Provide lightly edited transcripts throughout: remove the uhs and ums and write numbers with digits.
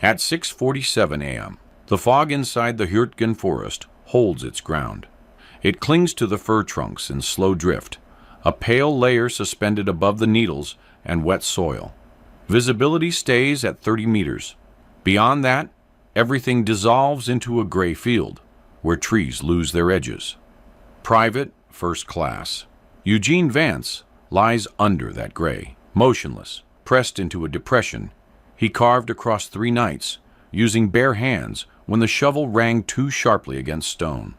At 6:47 a.m., the fog inside the Hürtgen forest holds its ground. It clings to the fir trunks in slow drift, a pale layer suspended above the needles and wet soil. Visibility stays at 30 meters. Beyond that, everything dissolves into a gray field, where trees lose their edges. Private, first class. Eugene Vance lies under that gray, motionless, pressed into a depression he carved across 3 nights, using bare hands when the shovel rang too sharply against stone.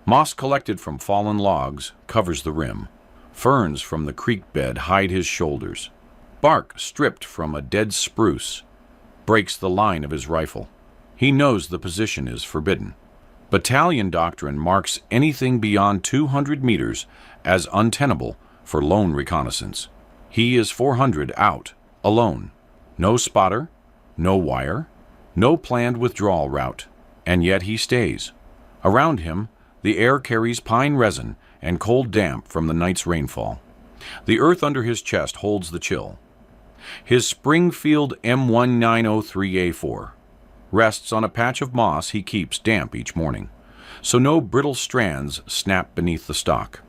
Moss collected from fallen logs covers the rim. Ferns from the creek bed hide his shoulders. Bark stripped from a dead spruce breaks the line of his rifle. He knows the position is forbidden. Battalion doctrine marks anything beyond 200 meters as untenable for lone reconnaissance. He is 400 out, alone. No spotter, no wire, no planned withdrawal route, and yet he stays. Around him, the air carries pine resin and cold damp from the night's rainfall. The earth under his chest holds the chill. His Springfield M1903A4 rests on a patch of moss he keeps damp each morning, so no brittle strands snap beneath the stock.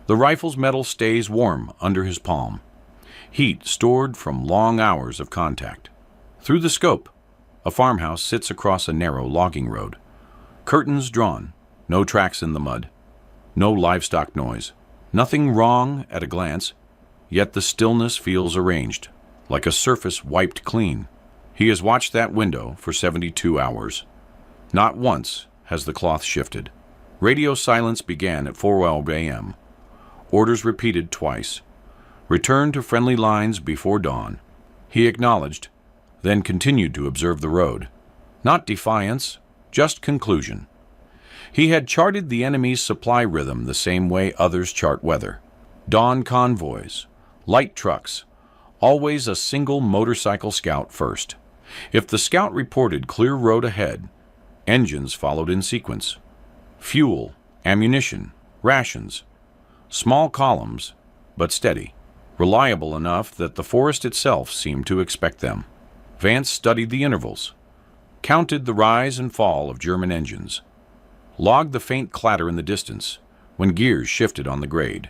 The rifle's metal stays warm under his palm, heat stored from long hours of contact. Through the scope, a farmhouse sits across a narrow logging road. Curtains drawn, no tracks in the mud, no livestock noise, nothing wrong at a glance, yet the stillness feels arranged, like a surface wiped clean. He has watched that window for 72 hours. Not once has the cloth shifted. Radio silence began at 4:12 a.m. Orders repeated twice. Return to friendly lines before dawn. He acknowledged, then continued to observe the road. Not defiance, just conclusion. He had charted the enemy's supply rhythm the same way others chart weather. Dawn convoys, light trucks, always a single motorcycle scout first. If the scout reported clear road ahead, engines followed in sequence. Fuel, ammunition, rations. Small columns, but steady. Reliable enough that the forest itself seemed to expect them. Vance studied the intervals, counted the rise and fall of German engines, logged the faint clatter in the distance when gears shifted on the grade.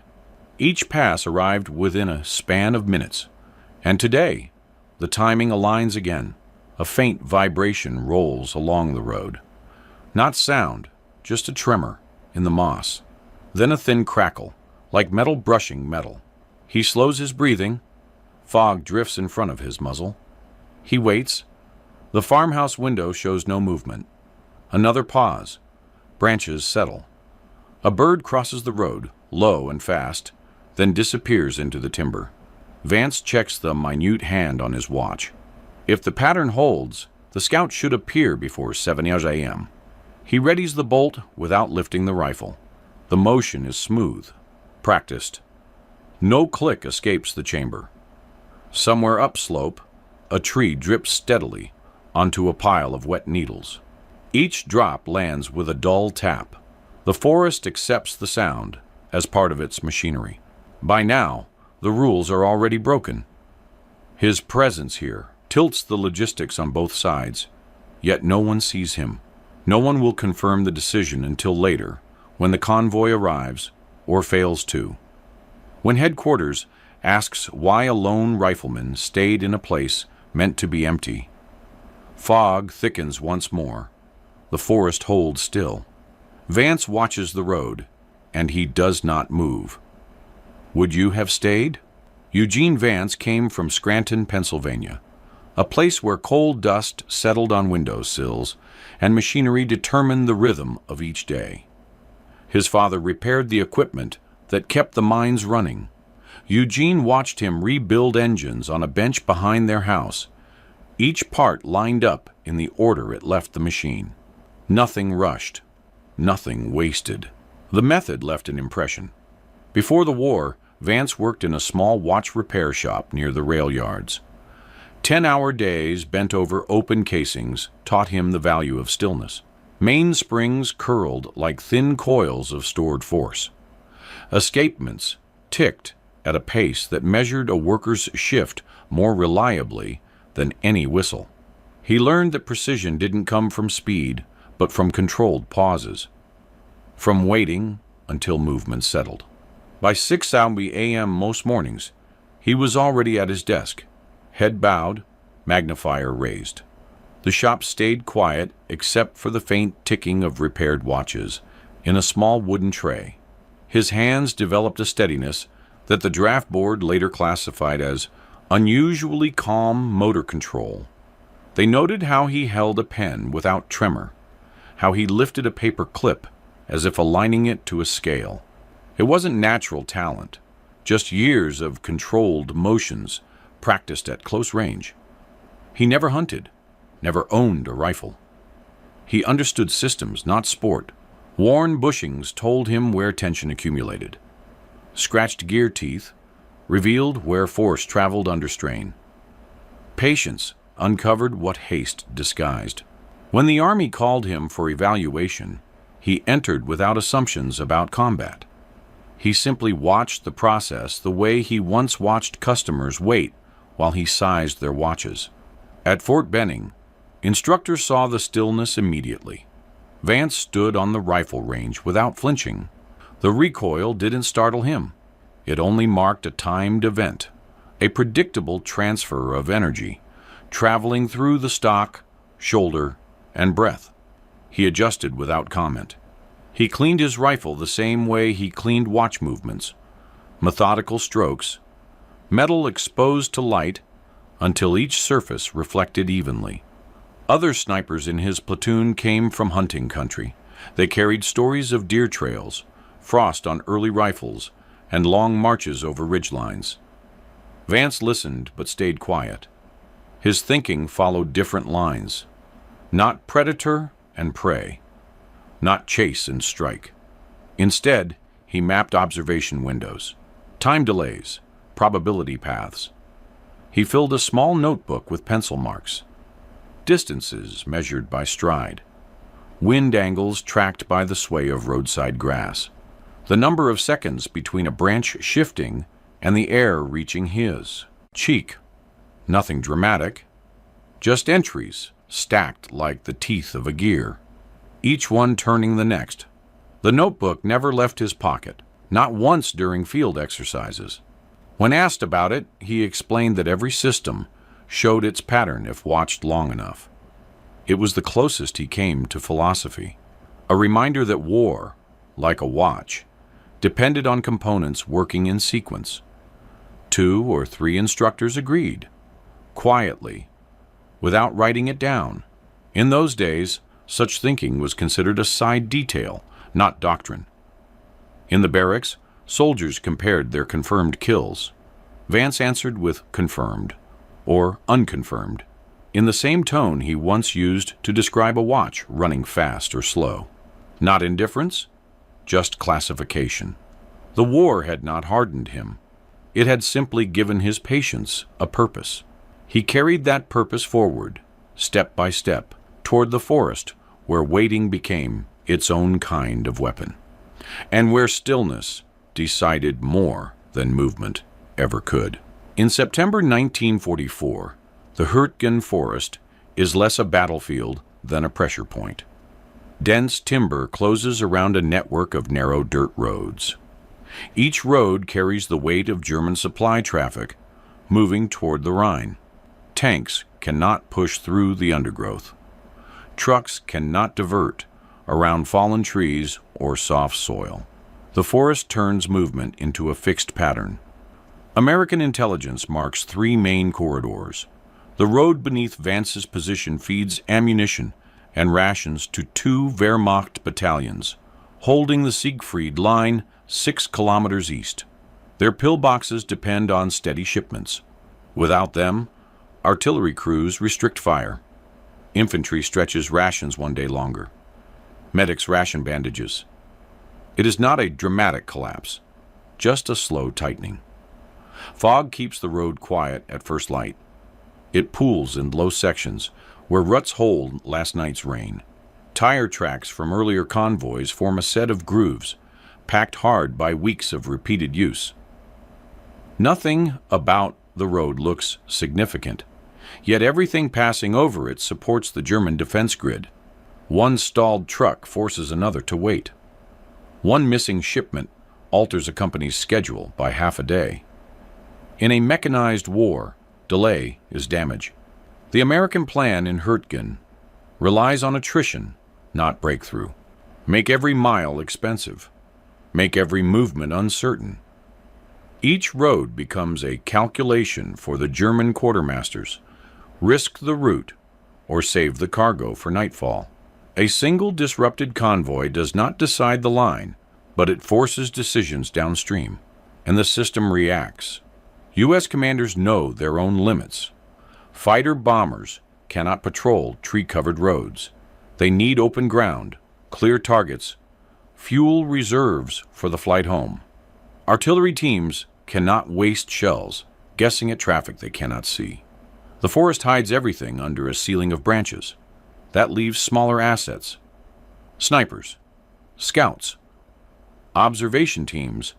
Each pass arrived within a span of minutes, and today the timing aligns again. A faint vibration rolls along the road. Not sound, just a tremor in the moss. Then a thin crackle, like metal brushing metal. He slows his breathing. Fog drifts in front of his muzzle. He waits. The farmhouse window shows no movement. Another pause. Branches settle. A bird crosses the road, low and fast, then disappears into the timber. Vance checks the minute hand on his watch. If the pattern holds, the scout should appear before 7 a.m. He readies the bolt without lifting the rifle. The motion is smooth, practiced. No click escapes the chamber. Somewhere upslope, a tree drips steadily onto a pile of wet needles. Each drop lands with a dull tap. The forest accepts the sound as part of its machinery. By now, the rules are already broken. His presence here tilts the logistics on both sides, yet no one sees him. No one will confirm the decision until later, when the convoy arrives or fails to. When headquarters asks why a lone rifleman stayed in a place meant to be empty. Fog thickens once more. The forest holds still. Vance watches the road, and he does not move. Would you have stayed? Eugene Vance came from Scranton, Pennsylvania, a place where coal dust settled on windowsills and machinery determined the rhythm of each day. His father repaired the equipment that kept the mines running. Eugene watched him rebuild engines on a bench behind their house, each part lined up in the order it left the machine. Nothing rushed, nothing wasted. The method left an impression. Before the war, Vance worked in a small watch repair shop near the rail yards. 10-hour days bent over open casings taught him the value of stillness. Mainsprings curled like thin coils of stored force. Escapements ticked at a pace that measured a worker's shift more reliably than any whistle. He learned that precision didn't come from speed, but from controlled pauses, from waiting until movement settled. By 6:00 a.m. most mornings, he was already at his desk, head bowed, magnifier raised. The shop stayed quiet except for the faint ticking of repaired watches in a small wooden tray. His hands developed a steadiness that the draft board later classified as unusually calm motor control. They noted how he held a pen without tremor, how he lifted a paper clip as if aligning it to a scale. It wasn't natural talent, just years of controlled motions practiced at close range. He never hunted, never owned a rifle. He understood systems, not sport. Worn bushings told him where tension accumulated. Scratched gear teeth revealed where force traveled under strain. Patience uncovered what haste disguised. When the Army called him for evaluation, he entered without assumptions about combat. He simply watched the process the way he once watched customers wait while he sized their watches. At Fort Benning, instructors saw the stillness immediately. Vance stood on the rifle range without flinching. The recoil didn't startle him. It only marked a timed event, a predictable transfer of energy, traveling through the stock, shoulder, and breath. He adjusted without comment. He cleaned his rifle the same way he cleaned watch movements, methodical strokes, metal exposed to light until each surface reflected evenly. Other snipers in his platoon came from hunting country. They carried stories of deer trails, frost on early rifles, and long marches over ridgelines. Vance listened but stayed quiet. His thinking followed different lines. Not predator and prey, not chase and strike. Instead, he mapped observation windows, time delays, probability paths. He filled a small notebook with pencil marks, distances measured by stride, wind angles tracked by the sway of roadside grass, the number of seconds between a branch shifting and the air reaching his cheek. Nothing dramatic, just entries stacked like the teeth of a gear, each one turning the next. The notebook never left his pocket, not once during field exercises. When asked about it, he explained that every system showed its pattern if watched long enough. It was the closest he came to philosophy, a reminder that war, like a watch, depended on components working in sequence. 2 or 3 instructors agreed, quietly, without writing it down. In those days, such thinking was considered a side detail, not doctrine. In the barracks, soldiers compared their confirmed kills. Vance answered with confirmed or unconfirmed, in the same tone he once used to describe a watch running fast or slow. Not indifference, just classification. The war had not hardened him. It had simply given his patience a purpose. He carried that purpose forward, step by step, toward the forest where waiting became its own kind of weapon, and where stillness decided more than movement ever could. In September 1944, the Hurtgen Forest is less a battlefield than a pressure point. Dense timber closes around a network of narrow dirt roads. Each road carries the weight of German supply traffic moving toward the Rhine. Tanks cannot push through the undergrowth. Trucks cannot divert around fallen trees or soft soil. The forest turns movement into a fixed pattern. American intelligence marks 3 main corridors. The road beneath Vance's position feeds ammunition and rations to 2 Wehrmacht battalions, holding the Siegfried Line 6 kilometers east. Their pillboxes depend on steady shipments. Without them, artillery crews restrict fire. Infantry stretches rations 1 day longer. Medics ration bandages. It is not a dramatic collapse, just a slow tightening. Fog keeps the road quiet at first light. It pools in low sections where ruts hold last night's rain. Tire tracks from earlier convoys form a set of grooves, packed hard by weeks of repeated use. Nothing about the road looks significant. Yet everything passing over it supports the German defense grid. One stalled truck forces another to wait. One missing shipment alters a company's schedule by half a day. In a mechanized war, delay is damage. The American plan in Hurtgen relies on attrition, not breakthrough. Make every mile expensive. Make every movement uncertain. Each road becomes a calculation for the German quartermasters. Risk the route or save the cargo for nightfall. A single disrupted convoy does not decide the line, but it forces decisions downstream, and the system reacts. U.S. commanders know their own limits. Fighter bombers cannot patrol tree-covered roads. They need open ground, clear targets, fuel reserves for the flight home. Artillery teams cannot waste shells, guessing at traffic they cannot see. The forest hides everything under a ceiling of branches. That leaves smaller assets. Snipers, scouts, observation teams,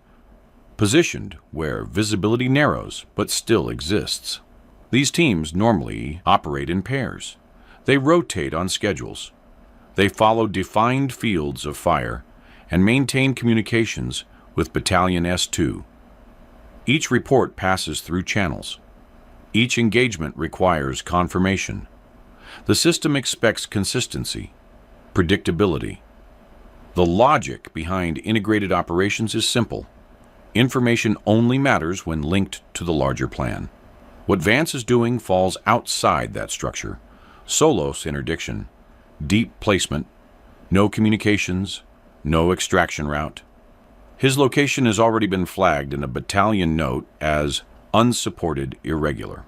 positioned where visibility narrows but still exists. These teams normally operate in pairs. They rotate on schedules. They follow defined fields of fire and maintain communications with Battalion S2. Each report passes through channels. Each engagement requires confirmation. The system expects consistency, predictability. The logic behind integrated operations is simple. Information only matters when linked to the larger plan. What Vance is doing falls outside that structure. Solos interdiction, deep placement, no communications, no extraction route. His location has already been flagged in a battalion note as unsupported irregular.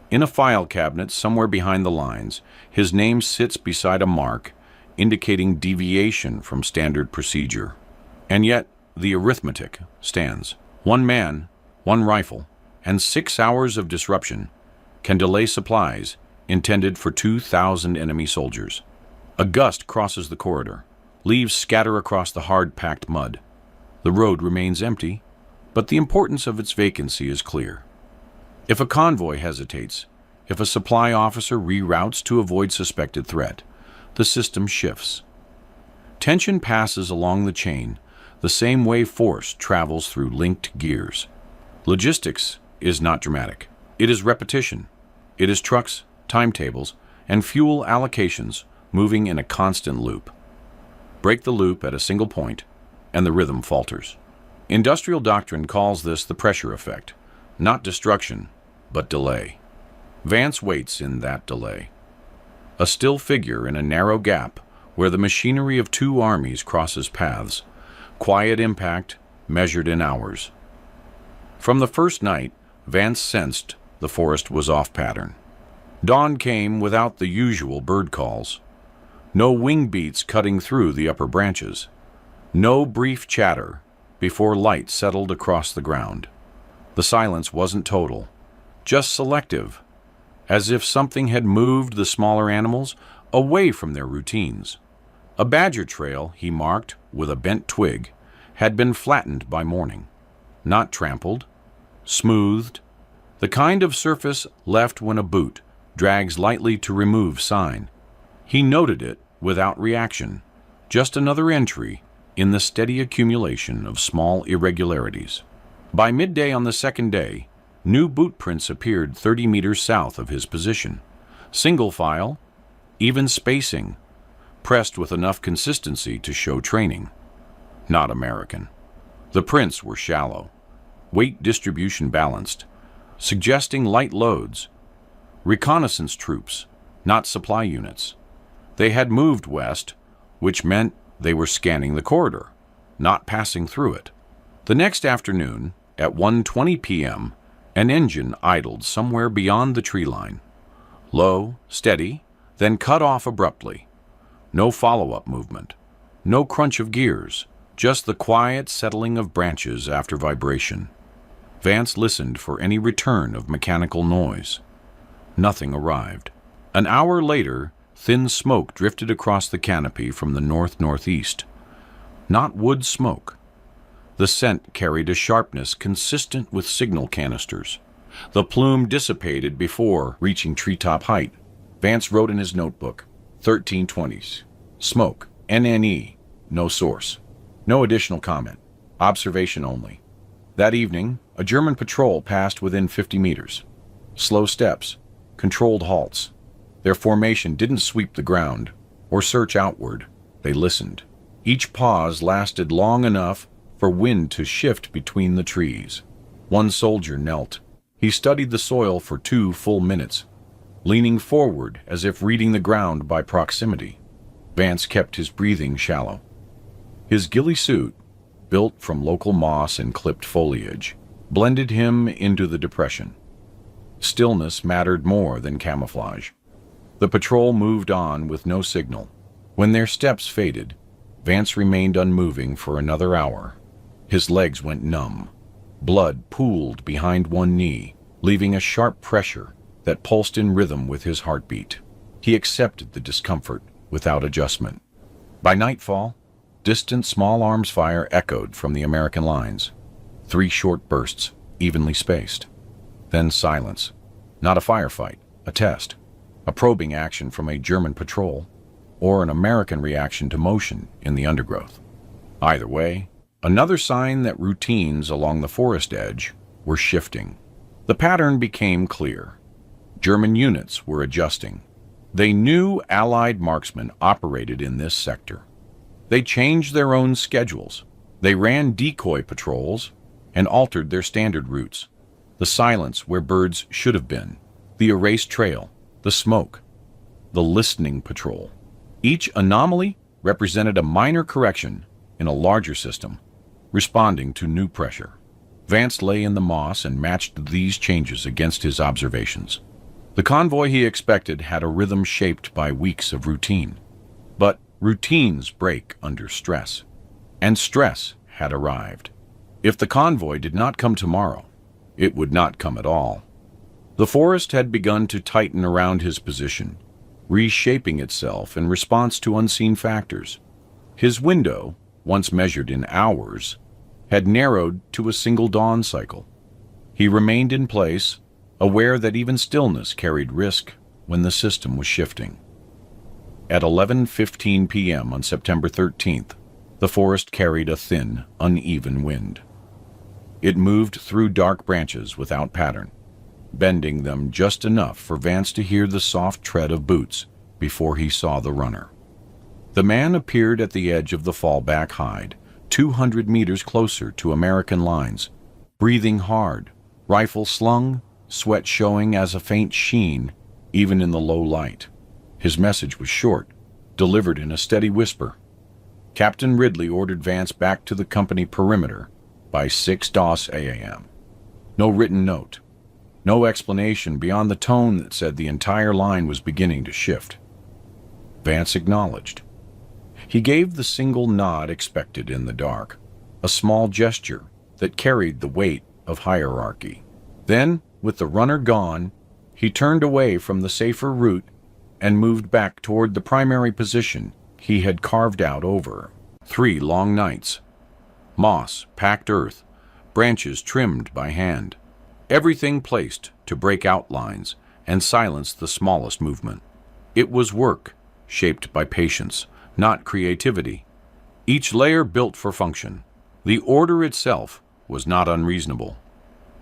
In a file cabinet somewhere behind the lines, his name sits beside a mark indicating deviation from standard procedure. And yet, the arithmetic stands. 1 man, 1 rifle, and 6 hours of disruption can delay supplies intended for 2,000 enemy soldiers. A gust crosses the corridor. Leaves scatter across the hard-packed mud. The road remains empty, but the importance of its vacancy is clear. If a convoy hesitates, if a supply officer reroutes to avoid suspected threat, the system shifts. Tension passes along the chain, the same way force travels through linked gears. Logistics is not dramatic. It is repetition. It is trucks, timetables, and fuel allocations moving in a constant loop. Break the loop at a single point, and the rhythm falters. Industrial doctrine calls this the pressure effect, not destruction, but delay. Vance waits in that delay. A still figure in a narrow gap where the machinery of 2 armies crosses paths, quiet impact measured in hours. From the first night, Vance sensed the forest was off pattern. Dawn came without the usual bird calls. No wing beats cutting through the upper branches. No brief chatter before light settled across the ground. The silence wasn't total, just selective, as if something had moved the smaller animals away from their routines. A badger trail, he marked with a bent twig, had been flattened by morning. Not trampled, smoothed, the kind of surface left when a boot drags lightly to remove sign. He noted it without reaction, just another entry in the steady accumulation of small irregularities. By midday on the second day, new boot prints appeared 30 meters south of his position. Single file, even spacing, pressed with enough consistency to show training. Not American. The prints were shallow, weight distribution balanced, suggesting light loads. Reconnaissance troops, not supply units. They had moved west, which meant they were scanning the corridor, not passing through it. The next afternoon, at 1:20 p.m., an engine idled somewhere beyond the tree line. Low, steady, then cut off abruptly. No follow-up movement. No crunch of gears. Just the quiet settling of branches after vibration. Vance listened for any return of mechanical noise. Nothing arrived. An hour later, thin smoke drifted across the canopy from the north-northeast. Not wood smoke. The scent carried a sharpness consistent with signal canisters. The plume dissipated before reaching treetop height. Vance wrote in his notebook, 1320s. Smoke, NNE, no source. No additional comment. Observation only. That evening, a German patrol passed within 50 meters. Slow steps, controlled halts. Their formation didn't sweep the ground or search outward. They listened. Each pause lasted long enough for wind to shift between the trees. One soldier knelt. He studied the soil for 2 full minutes, leaning forward as if reading the ground by proximity. Vance kept his breathing shallow. His ghillie suit, built from local moss and clipped foliage, blended him into the depression. Stillness mattered more than camouflage. The patrol moved on with no signal. When their steps faded, Vance remained unmoving for another hour. His legs went numb. Blood pooled behind one knee, leaving a sharp pressure that pulsed in rhythm with his heartbeat. He accepted the discomfort without adjustment. By nightfall, distant small arms fire echoed from the American lines. 3 short bursts, evenly spaced. Then silence. Not a firefight, a test. A probing action from a German patrol, or an American reaction to motion in the undergrowth. Either way, another sign that routines along the forest edge were shifting. The pattern became clear. German units were adjusting. They knew Allied marksmen operated in this sector. They changed their own schedules. They ran decoy patrols and altered their standard routes. The silence where birds should have been, the erased trail, the smoke, the listening patrol. Each anomaly represented a minor correction in a larger system, responding to new pressure. Vance lay in the moss and matched these changes against his observations. The convoy he expected had a rhythm shaped by weeks of routine. But routines break under stress, and stress had arrived. If the convoy did not come tomorrow, it would not come at all. The forest had begun to tighten around his position, reshaping itself in response to unseen factors. His window, once measured in hours, had narrowed to a single dawn cycle. He remained in place, aware that even stillness carried risk when the system was shifting. At 11:15 p.m. on September 13th, the forest carried a thin, uneven wind. It moved through dark branches without pattern, bending them just enough for Vance to hear the soft tread of boots before he saw the runner. The man appeared at the edge of the fallback hide, 200 meters closer to American lines, breathing hard, rifle slung, sweat showing as a faint sheen even in the low light. His message was short, delivered in a steady whisper. Captain Ridley ordered Vance back to the company perimeter by 6 DOS a.m. No written note, no explanation beyond the tone that said the entire line was beginning to shift. Vance acknowledged. He gave the single nod expected in the dark, a small gesture that carried the weight of hierarchy. Then, with the runner gone, he turned away from the safer route and moved back toward the primary position he had carved out over 3 long nights. Moss, packed earth, branches trimmed by hand, everything placed to break outlines and silence the smallest movement. It was work, shaped by patience, not creativity. Each layer built for function. The order itself was not unreasonable.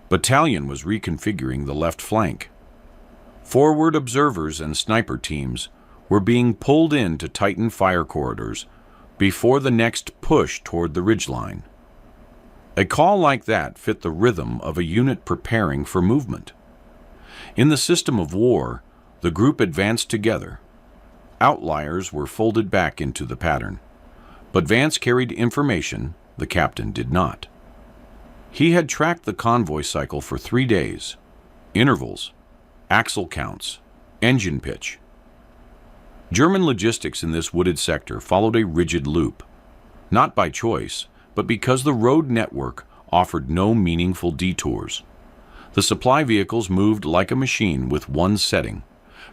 Battalion was reconfiguring the left flank. Forward observers and sniper teams were being pulled in to tighten fire corridors before the next push toward the ridgeline. A call like that fit the rhythm of a unit preparing for movement. In the system of war, the group advanced together. Outliers were folded back into the pattern, but Vance carried information the captain did not. He had tracked the convoy cycle for 3 days, intervals, axle counts, engine pitch. German logistics in this wooded sector followed a rigid loop, not by choice, but because the road network offered no meaningful detours. The supply vehicles moved like a machine with one setting: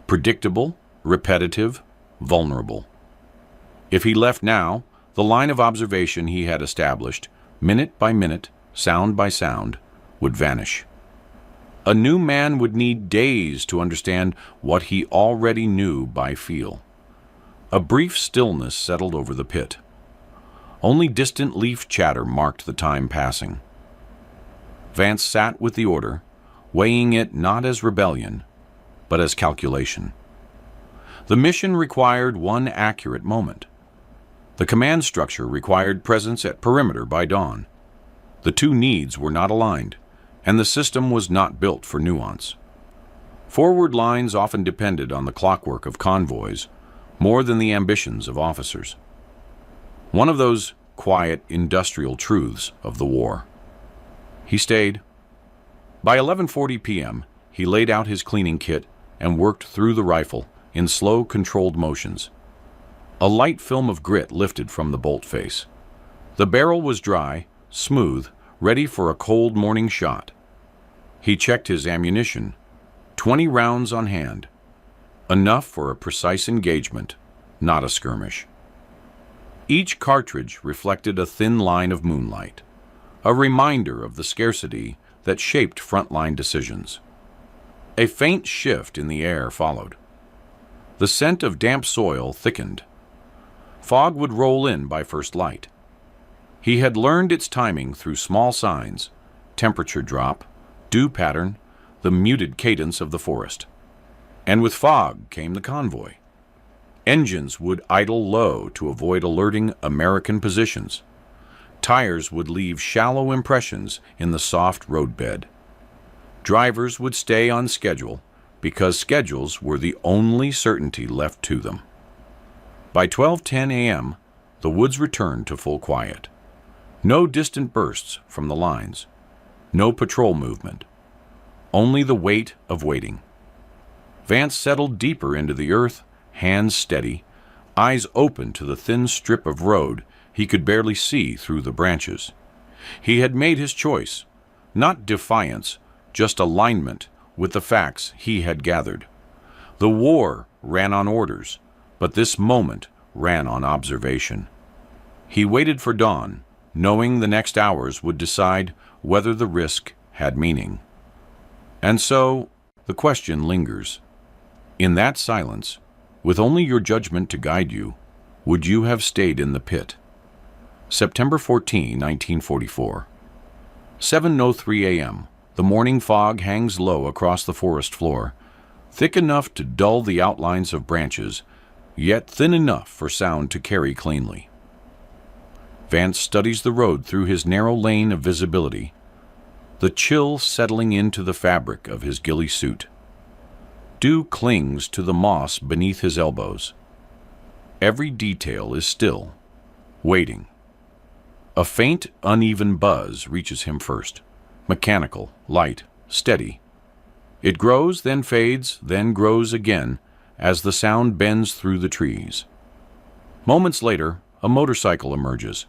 predictable, repetitive, vulnerable. If he left now, the line of observation he had established, minute by minute, sound by sound, would vanish. A new man would need days to understand what he already knew by feel. A brief stillness settled over the pit. Only distant leaf chatter marked the time passing. Vance sat with the order, weighing it not as rebellion, but as calculation. The mission required one accurate moment. The command structure required presence at perimeter by dawn. The two needs were not aligned, and the system was not built for nuance. Forward lines often depended on the clockwork of convoys more than the ambitions of officers. One of those quiet, industrial truths of the war. He stayed. By 11:40 p.m., he laid out his cleaning kit and worked through the rifle in slow, controlled motions. A light film of grit lifted from the bolt face. The barrel was dry, smooth, ready for a cold morning shot. He checked his ammunition. 20 rounds on hand. Enough for a precise engagement, not a skirmish. Each cartridge reflected a thin line of moonlight, a reminder of the scarcity that shaped frontline decisions. A faint shift in the air followed. The scent of damp soil thickened. Fog would roll in by first light. He had learned its timing through small signs, temperature drop, dew pattern, the muted cadence of the forest. And with fog came the convoy. Engines would idle low to avoid alerting American positions. Tires would leave shallow impressions in the soft roadbed. Drivers would stay on schedule because schedules were the only certainty left to them. By 12:10 a.m., the woods returned to full quiet. No distant bursts from the lines. No patrol movement. Only the weight of waiting. Vance settled deeper into the earth, hands steady, eyes open to the thin strip of road he could barely see through the branches. He had made his choice, not defiance, just alignment with the facts he had gathered. The war ran on orders, but this moment ran on observation. He waited for dawn, knowing the next hours would decide whether the risk had meaning. And so, the question lingers. In that silence, with only your judgment to guide you, would you have stayed in the pit? September 14, 1944. 7:03 a.m. The morning fog hangs low across the forest floor, thick enough to dull the outlines of branches, yet thin enough for sound to carry cleanly. Vance studies the road through his narrow lane of visibility, the chill settling into the fabric of his ghillie suit. Dew clings to the moss beneath his elbows. Every detail is still, waiting. A faint, uneven buzz reaches him first, mechanical, light, steady. It grows, then fades, then grows again as the sound bends through the trees. Moments later, a motorcycle emerges,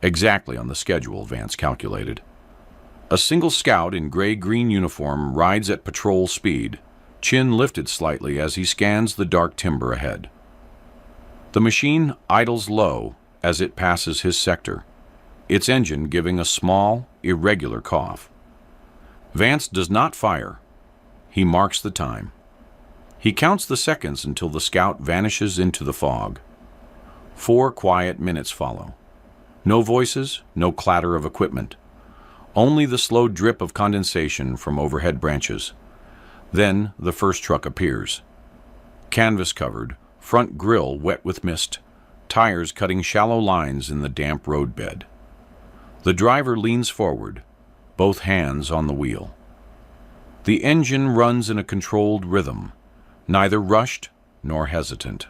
exactly on the schedule, Vance calculated. A single scout in gray-green uniform rides at patrol speed, chin lifted slightly as he scans the dark timber ahead. The machine idles low as it passes his sector, its engine giving a small, irregular cough. Vance does not fire. He marks the time. He counts the seconds until the scout vanishes into the fog. 4 quiet minutes follow. No voices, no clatter of equipment. Only the slow drip of condensation from overhead branches. Then the first truck appears. Canvas-covered, front grille wet with mist, tires cutting shallow lines in the damp roadbed. The driver leans forward, both hands on the wheel. The engine runs in a controlled rhythm, neither rushed nor hesitant.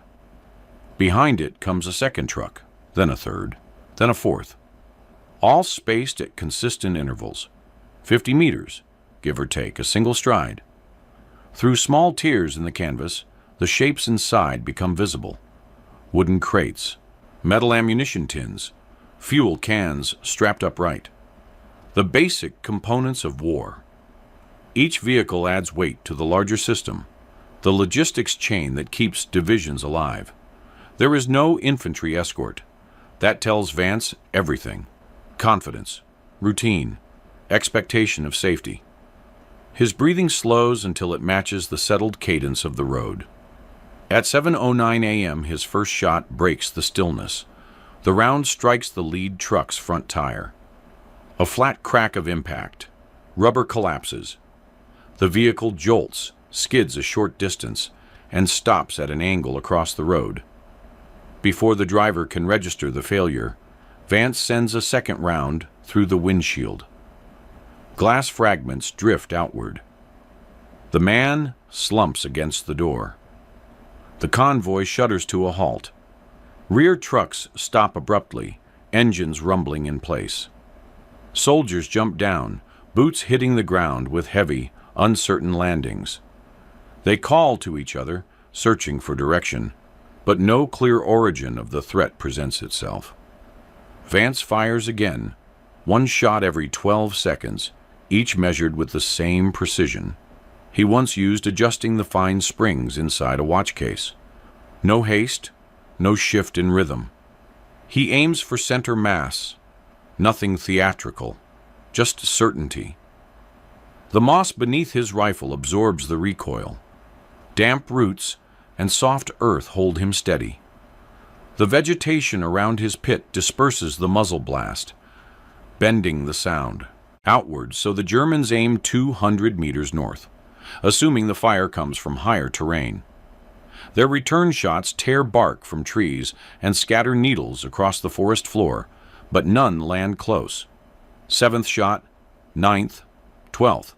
Behind it comes a second truck, then a third, then a fourth, all spaced at consistent intervals, 50 meters, give or take, a single stride. Through small tears in the canvas, the shapes inside become visible. Wooden crates, metal ammunition tins, fuel cans strapped upright. The basic components of war. Each vehicle adds weight to the larger system, the logistics chain that keeps divisions alive. There is no infantry escort. That tells Vance everything. Confidence, routine, expectation of safety. His breathing slows until it matches the settled cadence of the road. At 7:09 a.m., his first shot breaks the stillness. The round strikes the lead truck's front tire. A flat crack of impact. Rubber collapses. The vehicle jolts, skids a short distance, and stops at an angle across the road. Before the driver can register the failure, Vance sends a second round through the windshield. Glass fragments drift outward. The man slumps against the door. The convoy shudders to a halt. Rear trucks stop abruptly, engines rumbling in place. Soldiers jump down, boots hitting the ground with heavy, uncertain landings. They call to each other, searching for direction, but no clear origin of the threat presents itself. Vance fires again, one shot every 12 seconds, each measured with the same precision he once used adjusting the fine springs inside a watch case. No haste, no shift in rhythm. He aims for center mass, nothing theatrical, just certainty. The moss beneath his rifle absorbs the recoil. Damp roots and soft earth hold him steady. The vegetation around his pit disperses the muzzle blast, bending the sound outward so the Germans aim 200 meters north, assuming the fire comes from higher terrain. Their return shots tear bark from trees and scatter needles across the forest floor, but none land close. 7th shot, 9th, 12th.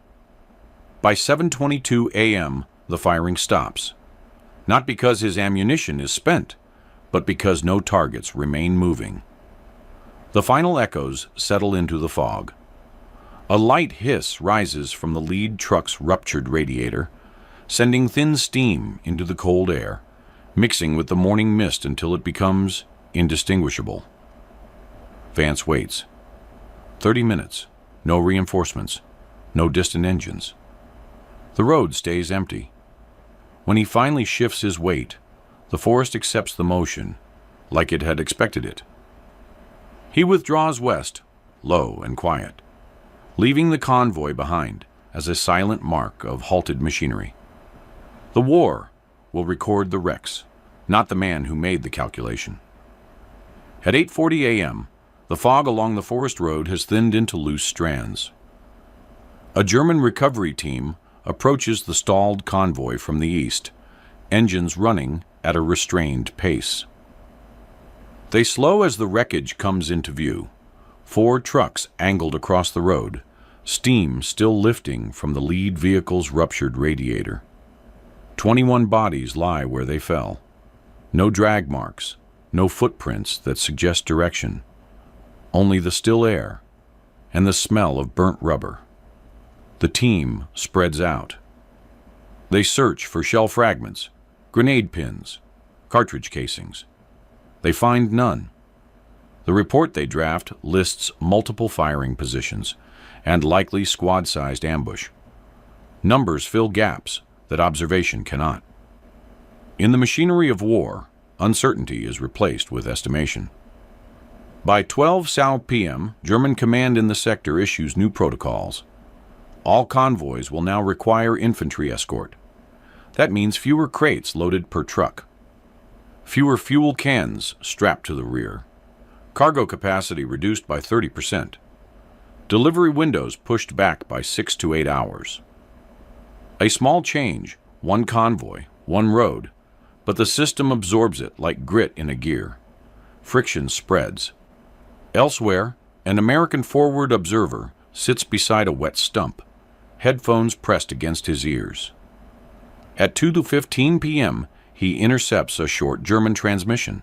By 7:22 a.m., the firing stops. Not because his ammunition is spent, but because no targets remain moving. The final echoes settle into the fog. A light hiss rises from the lead truck's ruptured radiator, sending thin steam into the cold air, mixing with the morning mist until it becomes indistinguishable. Vance waits. 30 minutes, no reinforcements, no distant engines. The road stays empty. When he finally shifts his weight, the forest accepts the motion, like it had expected it. He withdraws west, low and quiet, leaving the convoy behind as a silent mark of halted machinery. The war will record the wrecks, not the man who made the calculation. At 8:40 a.m., the fog along the forest road has thinned into loose strands. A German recovery team approaches the stalled convoy from the east, engines running at a restrained pace. They slow as the wreckage comes into view. 4 trucks angled across the road, steam still lifting from the lead vehicle's ruptured radiator. 21 bodies lie where they fell. No drag marks, no footprints that suggest direction. Only the still air and the smell of burnt rubber. The team spreads out. They search for shell fragments, grenade pins, cartridge casings. They find none. The report they draft lists multiple firing positions and likely squad-sized ambush. Numbers fill gaps that observation cannot. In the machinery of war, uncertainty is replaced with estimation. By 12 Sal p.m., German command in the sector issues new protocols. All convoys will now require infantry escort. That means fewer crates loaded per truck. Fewer fuel cans strapped to the rear. Cargo capacity reduced by 30%. Delivery windows pushed back by 6 to 8 hours. A small change, one convoy, one road, but the system absorbs it like grit in a gear. Friction spreads. Elsewhere, an American forward observer sits beside a wet stump, headphones pressed against his ears. At 2:15 p.m., he intercepts a short German transmission.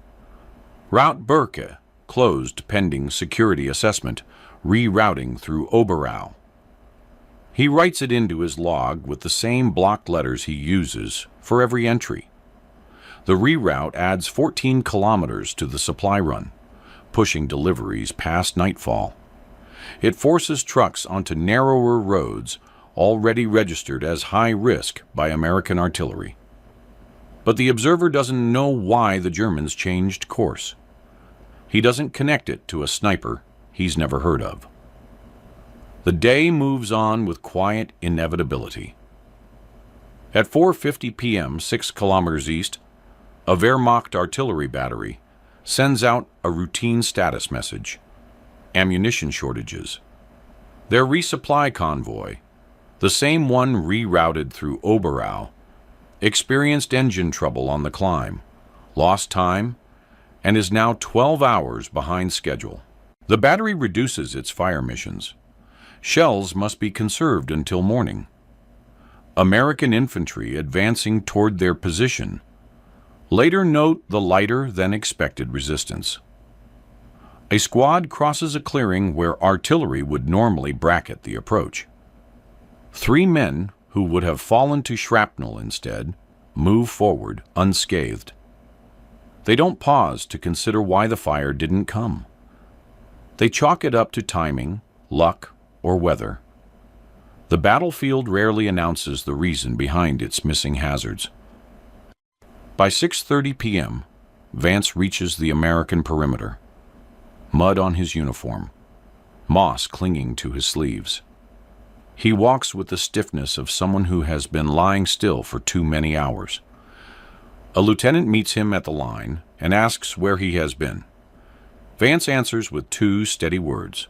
Route Berke, closed pending security assessment, rerouting through Oberau. He writes it into his log with the same blocked letters he uses for every entry. The reroute adds 14 kilometers to the supply run, pushing deliveries past nightfall. It forces trucks onto narrower roads already registered as high risk by American artillery. But the observer doesn't know why the Germans changed course. He doesn't connect it to a sniper he's never heard of. The day moves on with quiet inevitability. At 4:50 p.m., 6 kilometers east, a Wehrmacht artillery battery sends out a routine status message. Ammunition shortages. Their resupply convoy, the same one rerouted through Oberau, experienced engine trouble on the climb, lost time, and is now 12 hours behind schedule. The battery reduces its fire missions. Shells must be conserved until morning. American infantry advancing toward their position later note the lighter than expected resistance. A squad crosses a clearing where artillery would normally bracket the approach. 3 men who would have fallen to shrapnel instead move forward unscathed. They don't pause to consider why the fire didn't come. They chalk it up to timing, luck, or weather. The battlefield rarely announces the reason behind its missing hazards. By 6:30 p.m., Vance reaches the American perimeter. Mud on his uniform, moss clinging to his sleeves. He walks with the stiffness of someone who has been lying still for too many hours. A lieutenant meets him at the line and asks where he has been. Vance answers with 2 steady words.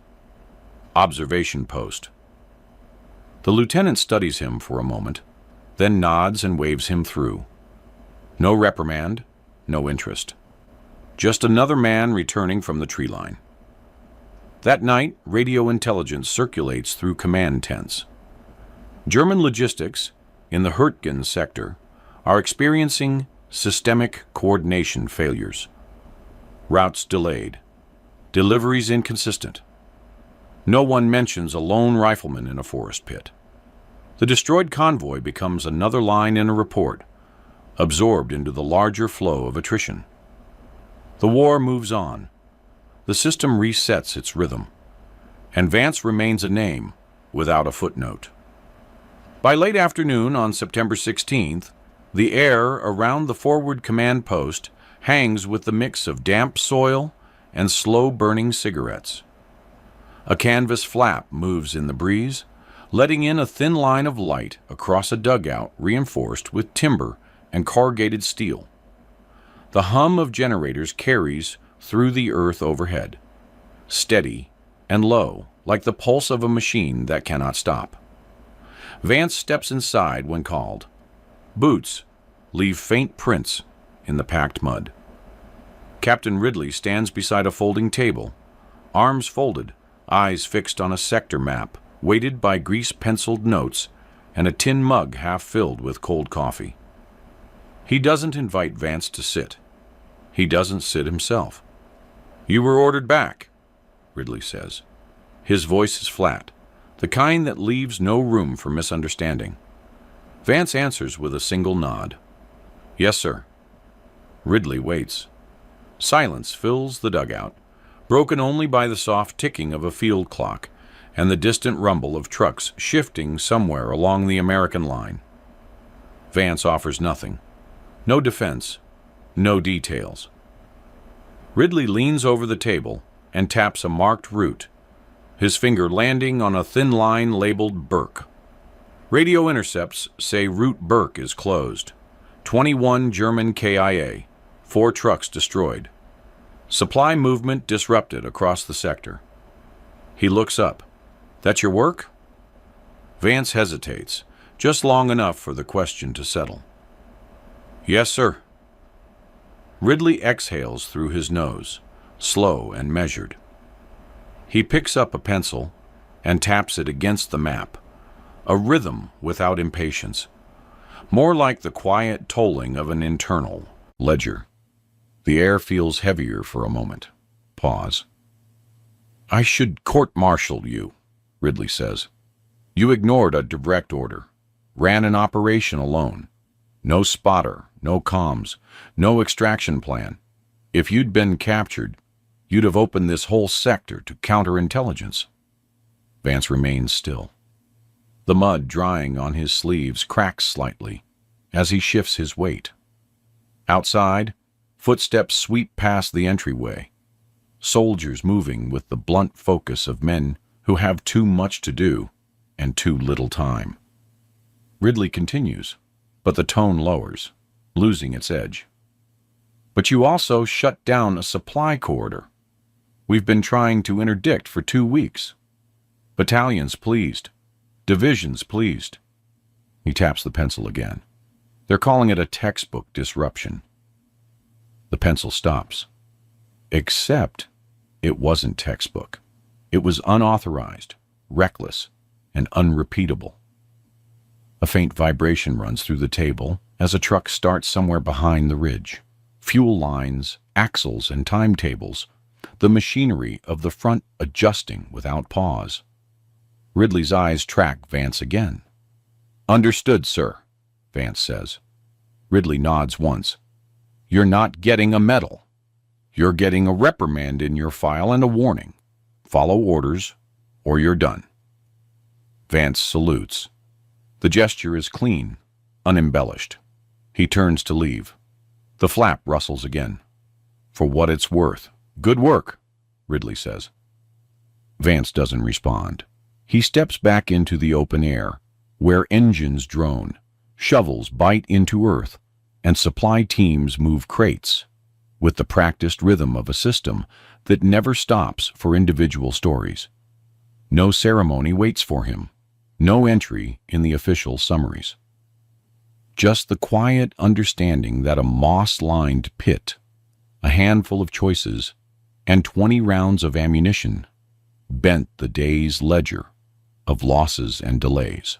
Observation post. The lieutenant studies him for a moment, then nods and waves him through. No reprimand, no interest. Just another man returning from the tree line. That night, radio intelligence circulates through command tents. German logistics in the Hürtgen sector are experiencing systemic coordination failures. Routes delayed. Deliveries inconsistent. No one mentions a lone rifleman in a forest pit. The destroyed convoy becomes another line in a report, absorbed into the larger flow of attrition. The war moves on. The system resets its rhythm, and Vance remains a name without a footnote. By late afternoon on September 16th, the air around the forward command post hangs with the mix of damp soil and slow-burning cigarettes. A canvas flap moves in the breeze, letting in a thin line of light across a dugout reinforced with timber and corrugated steel. The hum of generators carries through the earth overhead, steady and low, like the pulse of a machine that cannot stop. Vance steps inside when called. Boots leave faint prints in the packed mud. Captain Ridley stands beside a folding table, arms folded, eyes fixed on a sector map, weighted by grease-penciled notes and a tin mug half filled with cold coffee. He doesn't invite Vance to sit. He doesn't sit himself. "You were ordered back," Ridley says. His voice is flat, the kind that leaves no room for misunderstanding. Vance answers with a single nod. "Yes, sir." Ridley waits. Silence fills the dugout, broken only by the soft ticking of a field clock and the distant rumble of trucks shifting somewhere along the American line. Vance offers nothing. No defense, no details. Ridley leans over the table and taps a marked route, his finger landing on a thin line labeled Burke. Radio intercepts say Route Burke is closed. 21 German KIA, 4 trucks destroyed. Supply movement disrupted across the sector. He looks up. "That's your work?" Vance hesitates, just long enough for the question to settle. "Yes, sir." Ridley exhales through his nose, slow and measured. He picks up a pencil and taps it against the map, a rhythm without impatience, more like the quiet tolling of an internal ledger. The air feels heavier for a moment. Pause. "I should court-martial you," Ridley says. "You ignored a direct order, ran an operation alone. No spotter, no comms, no extraction plan. If you'd been captured, you'd have opened this whole sector to counterintelligence." Vance remains still. The mud drying on his sleeves cracks slightly as he shifts his weight. Outside, footsteps sweep past the entryway, soldiers moving with the blunt focus of men who have too much to do and too little time. Ridley continues, but the tone lowers, losing its edge. But you also shut down a supply corridor. We've been trying to interdict for 2 weeks. Battalions pleased. Divisions pleased. He taps the pencil again. They're calling it a textbook disruption. The pencil stops. Except it wasn't textbook. It was unauthorized, reckless, and unrepeatable. A faint vibration runs through the table as a truck starts somewhere behind the ridge. Fuel lines, axles, and timetables, the machinery of the front adjusting without pause. Ridley's eyes track Vance again. "Understood, sir," Vance says. Ridley nods once. "You're not getting a medal. You're getting a reprimand in your file and a warning. Follow orders, or you're done." Vance salutes. The gesture is clean, unembellished. He turns to leave. The flap rustles again. "For what it's worth. Good work," Ridley says. Vance doesn't respond. He steps back into the open air, where engines drone, shovels bite into earth, and supply teams move crates, with the practiced rhythm of a system that never stops for individual stories. No ceremony waits for him, no entry in the official summaries. Just the quiet understanding that a moss-lined pit, a handful of choices, and 20 rounds of ammunition bent the day's ledger of losses and delays.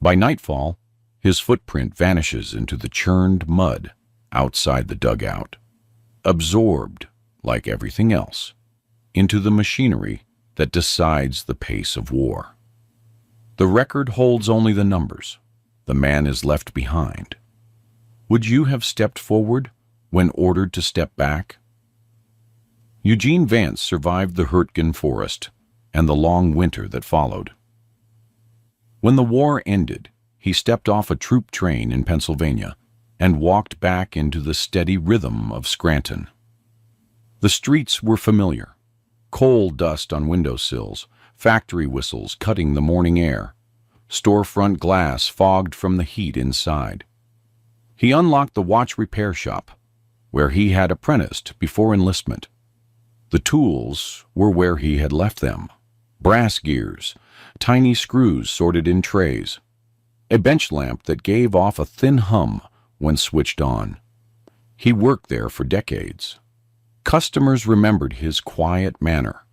By nightfall, his footprint vanishes into the churned mud outside the dugout, absorbed, like everything else, into the machinery that decides the pace of war. The record holds only the numbers. The man is left behind. Would you have stepped forward when ordered to step back? Eugene Vance survived the Hurtgen Forest and the long winter that followed. When the war ended, he stepped off a troop train in Pennsylvania and walked back into the steady rhythm of Scranton. The streets were familiar. Coal dust on windowsills, factory whistles cutting the morning air, storefront glass fogged from the heat inside. He unlocked the watch repair shop, where he had apprenticed before enlistment. The tools were where he had left them. Brass gears, tiny screws sorted in trays, a bench lamp that gave off a thin hum when switched on. He worked there for decades. Customers remembered his quiet manner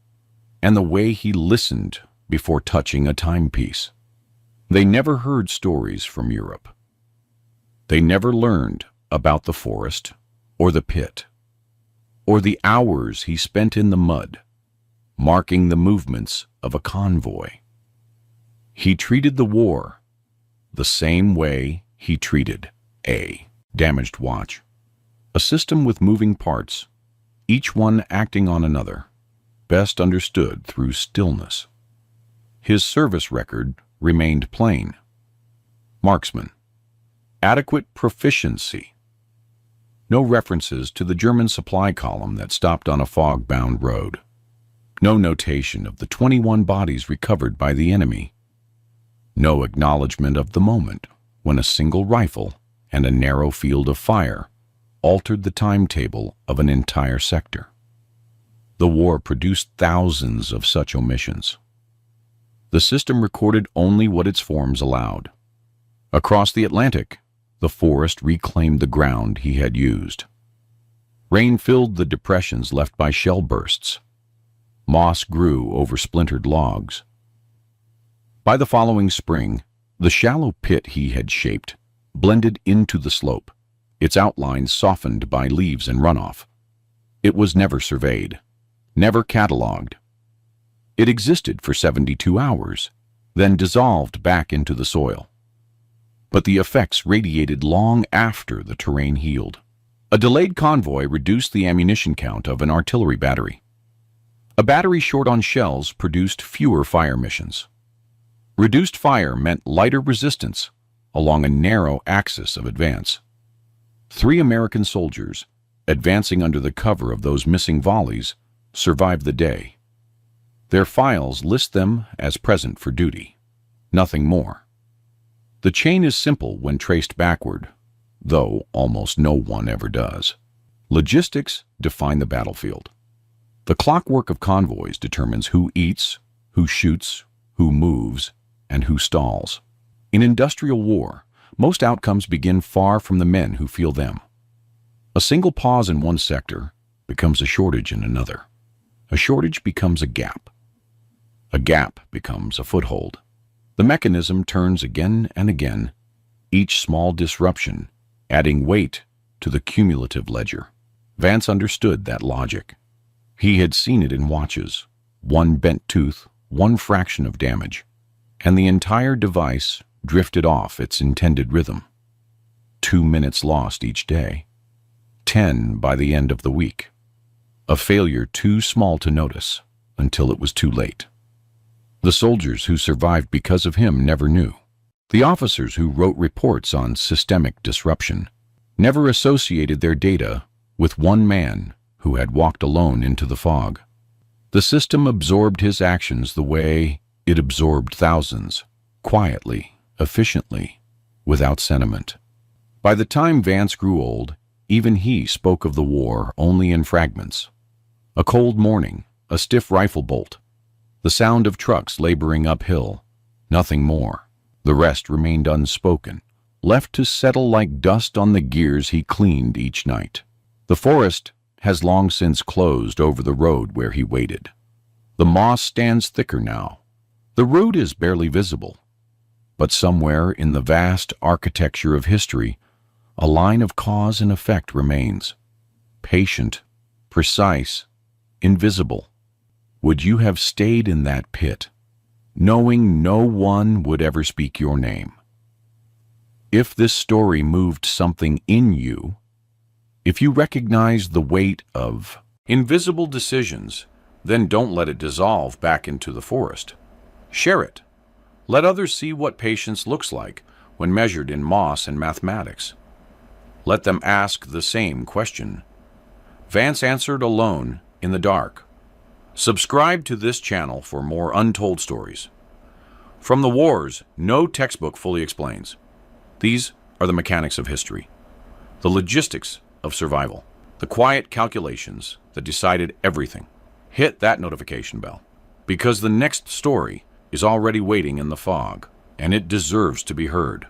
and the way he listened before touching a timepiece. They never heard stories from Europe. They never learned about the forest or the pit, or the hours he spent in the mud, marking the movements of a convoy. He treated the war the same way he treated a damaged watch, a system with moving parts, each one acting on another, best understood through stillness. His service record remained plain. Marksman. Adequate proficiency. No references to the German supply column that stopped on a fog-bound road. No notation of the 21 bodies recovered by the enemy. No acknowledgement of the moment when a single rifle and a narrow field of fire altered the timetable of an entire sector. The war produced thousands of such omissions. The system recorded only what its forms allowed. Across the Atlantic, the forest reclaimed the ground he had used. Rain filled the depressions left by shell bursts. Moss grew over splintered logs. By the following spring, the shallow pit he had shaped blended into the slope, its outlines softened by leaves and runoff. It was never surveyed, never catalogued. It existed for 72 hours, then dissolved back into the soil. But the effects radiated long after the terrain healed. A delayed convoy reduced the ammunition count of an artillery battery. A battery short on shells produced fewer fire missions. Reduced fire meant lighter resistance along a narrow axis of advance. 3 American soldiers, advancing under the cover of those missing volleys, survived the day. Their files list them as present for duty. Nothing more. The chain is simple when traced backward, though almost no one ever does. Logistics define the battlefield. The clockwork of convoys determines who eats, who shoots, who moves, and who stalls. In industrial war, most outcomes begin far from the men who feel them. A single pause in one sector becomes a shortage in another. A shortage becomes a gap. A gap becomes a foothold. The mechanism turns again and again, each small disruption adding weight to the cumulative ledger. Vance understood that logic. He had seen it in watches. One bent tooth, one fraction of damage, and the entire device drifted off its intended rhythm. 2 minutes lost each day. 10 by the end of the week. A failure too small to notice until it was too late. The soldiers who survived because of him never knew. The officers who wrote reports on systemic disruption never associated their data with one man who had walked alone into the fog. The system absorbed his actions the way it absorbed thousands, quietly, efficiently, without sentiment. By the time Vance grew old, even he spoke of the war only in fragments. A cold morning, a stiff rifle bolt, the sound of trucks laboring uphill, nothing more. The rest remained unspoken, left to settle like dust on the gears he cleaned each night. The forest has long since closed over the road where he waited. The moss stands thicker now. The road is barely visible. But somewhere in the vast architecture of history, a line of cause and effect remains. Patient, precise, invisible. Would you have stayed in that pit, knowing no one would ever speak your name? If this story moved something in you, if you recognized the weight of invisible decisions, then don't let it dissolve back into the forest. Share it. Let others see what patience looks like when measured in moss and mathematics. Let them ask the same question. Vance answered alone in the dark. Subscribe to this channel for more untold stories. From the wars, no textbook fully explains. These are the mechanics of history, the logistics of survival, the quiet calculations that decided everything. Hit that notification bell, because the next story is already waiting in the fog, and it deserves to be heard.